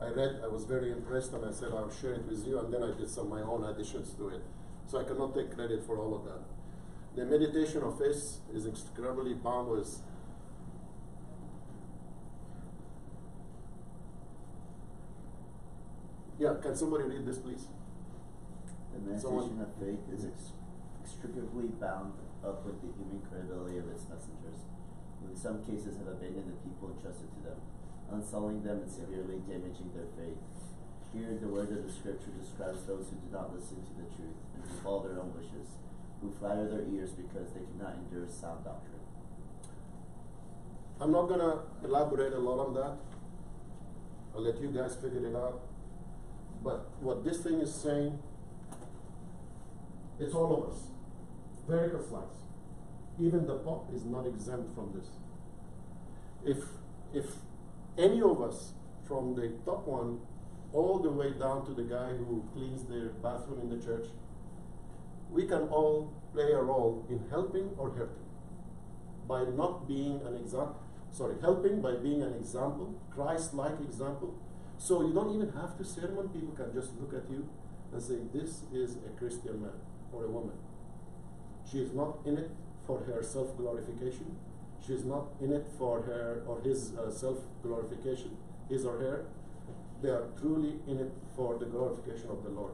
I read, I was very impressed, and I said I'll share it with you, and then I did some of my own additions to it. So I cannot take credit for all of that. The meditation of faith is incredibly bound with can somebody read this, please? The meditation of faith is extricably bound up with the human credibility of its messengers, who in some cases have abandoned the people entrusted to them, unsullying them and severely damaging their faith. Here, the word of the Scripture describes those who do not listen to the truth and who follow their own wishes, who flatter their ears because they cannot endure sound doctrine. I'm not going to elaborate a lot on that. I'll let you guys figure it out. But what this thing is saying, it's all of us. Vertical slice. Even the Pope is not exempt from this. If any of us, from the top one all the way down to the guy who cleans their bathroom in the church, we can all play a role in helping or hurting. by not being an example. Sorry, helping by being an example, Christ-like example. So you don't even have to sermon. People can just look at you and say, this is a Christian man or a woman. She is not in it for her self-glorification. She is not in it for her or his self-glorification, his or her. They are truly in it for the glorification of the Lord.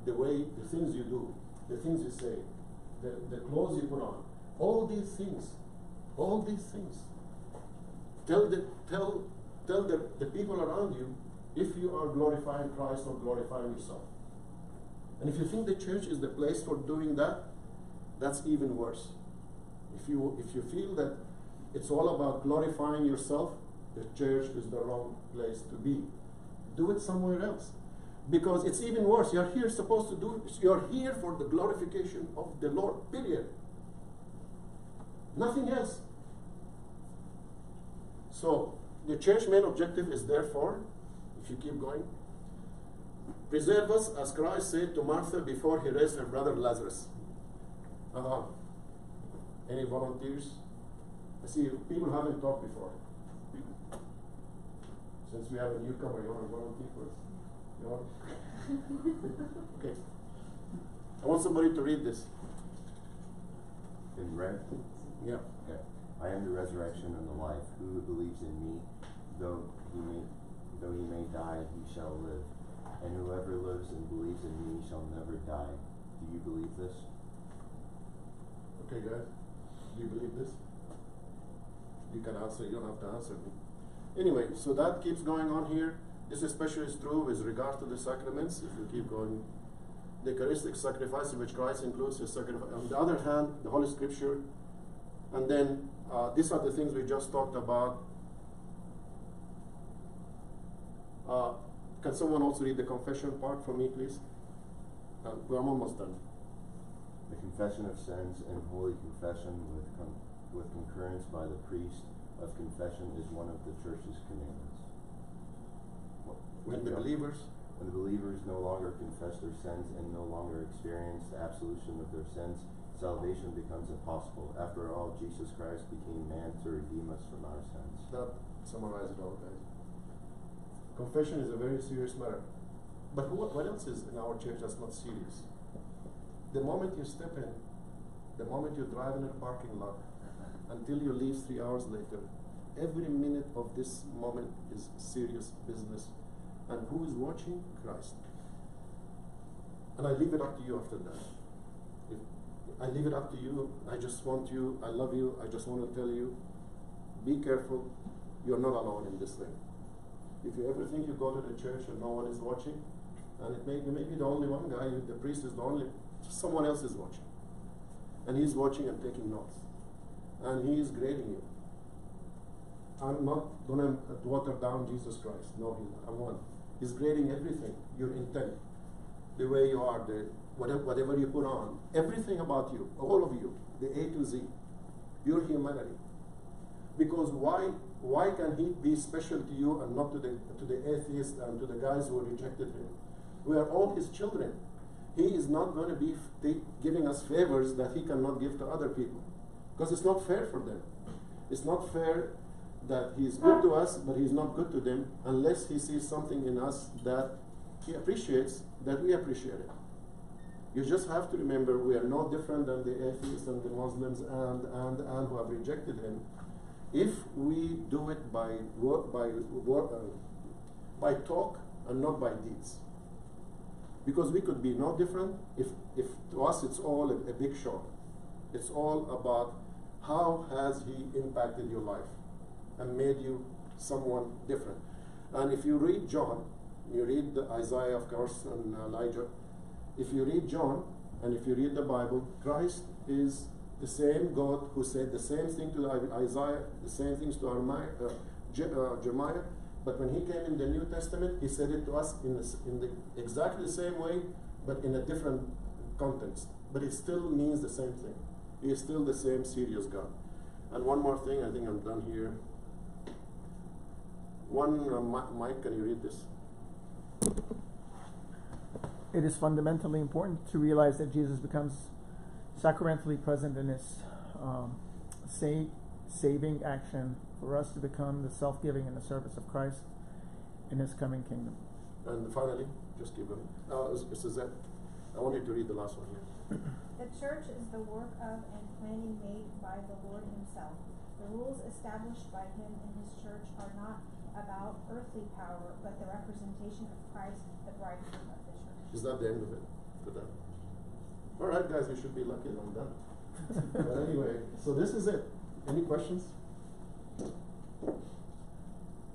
The way, the things you do, the things you say, the clothes you put on, all these things. Tell the people around you if you are glorifying Christ or glorifying yourself. And if you think the church is the place for doing that, that's even worse. If you feel that it's all about glorifying yourself, the church is the wrong place to be. Do it somewhere else. Because it's even worse. You're here for the glorification of the Lord, period. Nothing else. So, the church main objective is therefore, if you keep going, preserve us, as Christ said to Martha before he raised her brother Lazarus. Any volunteers? I see people haven't talked before. Since we have a newcomer, you want to volunteer first? You want? Okay. I want somebody to read this. In red? Yeah. Okay. I am the resurrection and the life. Who believes in me, though he may die, he shall live. And whoever lives and believes in me shall never die. Do you believe this? Okay, guys. Do you believe this? You can answer. You don't have to answer me. Anyway, so that keeps going on here. This especially is true with regard to the sacraments. If you keep going, the Eucharistic sacrifice in which Christ includes his sacrifice. On the other hand, the Holy Scripture. And then these are the things we just talked about. Can someone also read the confession part for me, please? I'm almost done. The confession of sins and holy confession with concurrence by the priest of confession is one of the church's commandments. When the believers no longer confess their sins and no longer experience the absolution of their sins, salvation becomes impossible. After all, Jesus Christ became man to redeem us from our sins. That summarizes it all, guys. Confession is a very serious matter. But what else is in our church that's not serious? The moment you step in, the moment you drive in a parking lot, until you leave 3 hours later, every minute of this moment is serious business. And who is watching? Christ. And I leave it up to you after that. I leave it up to you. I just want you, I love you, I just want to tell you, be careful, you're not alone in this thing. If you ever think you go to the church and no one is watching, and you may be the only one guy, the priest is the only, someone else is watching. And he's watching and taking notes. And he is grading you. I'm not going to water down Jesus Christ. No, I won't. He's grading everything, your intent, the way you are, whatever you put on, everything about you, all of you, the A to Z, your humanity. Because why can he be special to you and not to the atheist and to the guys who rejected him? We are all his children. He is not going to be giving us favors that he cannot give to other people. Because it's not fair for them. It's not fair that he's good to us, but he's not good to them unless he sees something in us that he appreciates, that we appreciate it. You just have to remember we are no different than the atheists and the Muslims and who have rejected him. If we do it by talk and not by deeds. Because we could be no different if to us it's all a big show. It's all about how has he impacted your life and made you someone different. And if you read John, you read Isaiah, of course, and Elijah. If you read John and if you read the Bible, Christ is the same God who said the same thing to Isaiah, the same things to Jeremiah. But when he came in the New Testament, he said it to us in exactly the same way, but in a different context. But it still means the same thing. He is still the same serious God. And one more thing, I think I'm done here. Mike, can you read this? It is fundamentally important to realize that Jesus becomes sacramentally present in his saving action for us to become the self-giving in the service of Christ in His coming kingdom. And finally, just keep going. This is it. I want you to read the last one here. The church is the work of and planning made by the Lord Himself. The rules established by Him in His church are not about earthly power, but the representation of Christ, the bridegroom of the church. Is that the end of it? For that? All right, guys, you should be lucky I'm done. But anyway, so this is it. Any questions?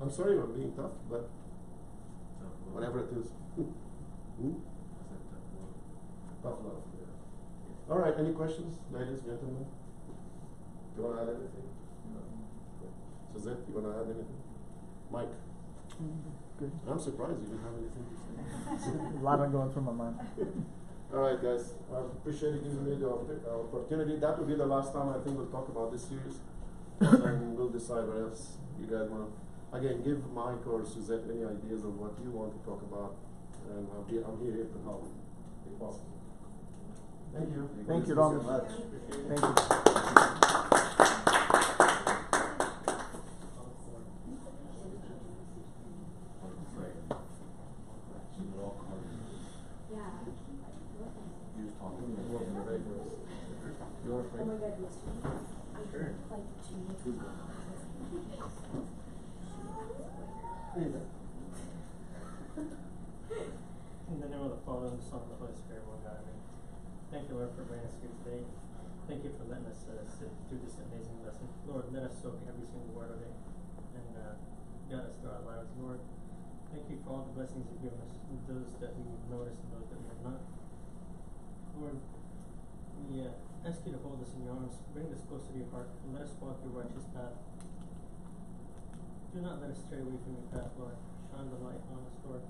I'm sorry I'm being tough, but whatever it is. Tough love. Yeah. All right, any questions, ladies, gentlemen? Do you want to add anything? No. Suzette, you want to add anything? Mike? Good. I'm surprised you didn't have anything to say. A lot of going through my mind. All right, guys. I appreciate you giving me the opportunity. That will be the last time I think we'll talk about this series, and we'll decide what else you guys want. Again, give Mike or Suzette any ideas of what you want to talk about, and I'm here to help if possible. Thank you. Thank you, Robert. Thank you. In the name of the Father, and the Son, and the Holy Spirit, one God. Amen. Thank you, Lord, for bringing us here today. Thank you for letting us sit through this amazing lesson. Lord, let us soak every single word of it and guide us through our lives, Lord. Thank you for all the blessings you've given us, those that we've noticed and those that we have not. Lord, we ask you to hold us in your arms, bring us close to your heart, and let us walk your righteous path. Do not let us stray away from your path, Lord. Shine the light on us, Lord.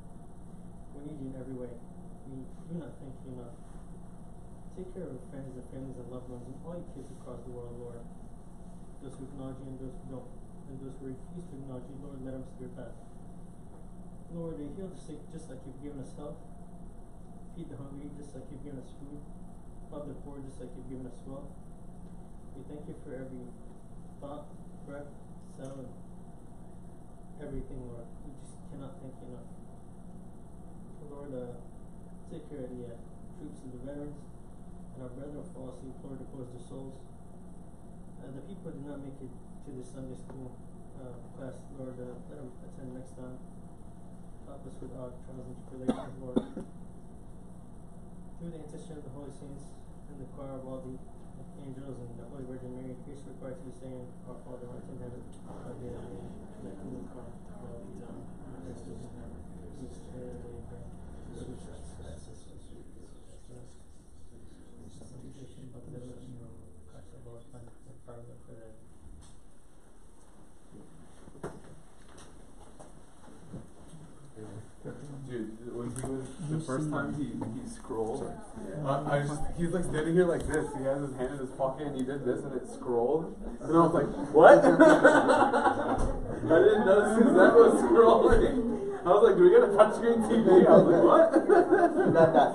We need you in every way. We do not thank you enough. Take care of our friends and families and loved ones and all your kids across the world, Lord. Those who acknowledge you and those who don't, and those who refuse to acknowledge you, Lord, let them see your path. Lord, they heal the sick just like you've given us health. Feed the hungry just like you've given us food. Love the poor just like you've given us wealth. We thank you for every thought, breath, sound, everything, Lord. We just cannot thank you enough. Lord, take care of the troops and the veterans and our brethren who fall asleep, Lord, repose their souls. The people who did not make it to the Sunday school class, Lord, let them attend next time. Help us with our trials and tribulations, Lord. Through the intercession of the Holy Saints and the choir of all the angels and the Holy Virgin Mary, peace required to be saying, Our Father who art in heaven, hallowed be thy name. Thy kingdom come, thy will be done, on earth as it is in heaven. Give us today our daily bread. Forgive us our trespasses, as we forgive our trespasses. But deliver us from evil. Christ our Lord, and Father forever. Dude, when he was the first time he scrolled, he's like standing here like this. He has his hand in his pocket and he did this and it scrolled. And I was like, what? I didn't notice that was scrolling. I was like, do we get a touchscreen TV? I was like, what? Not that.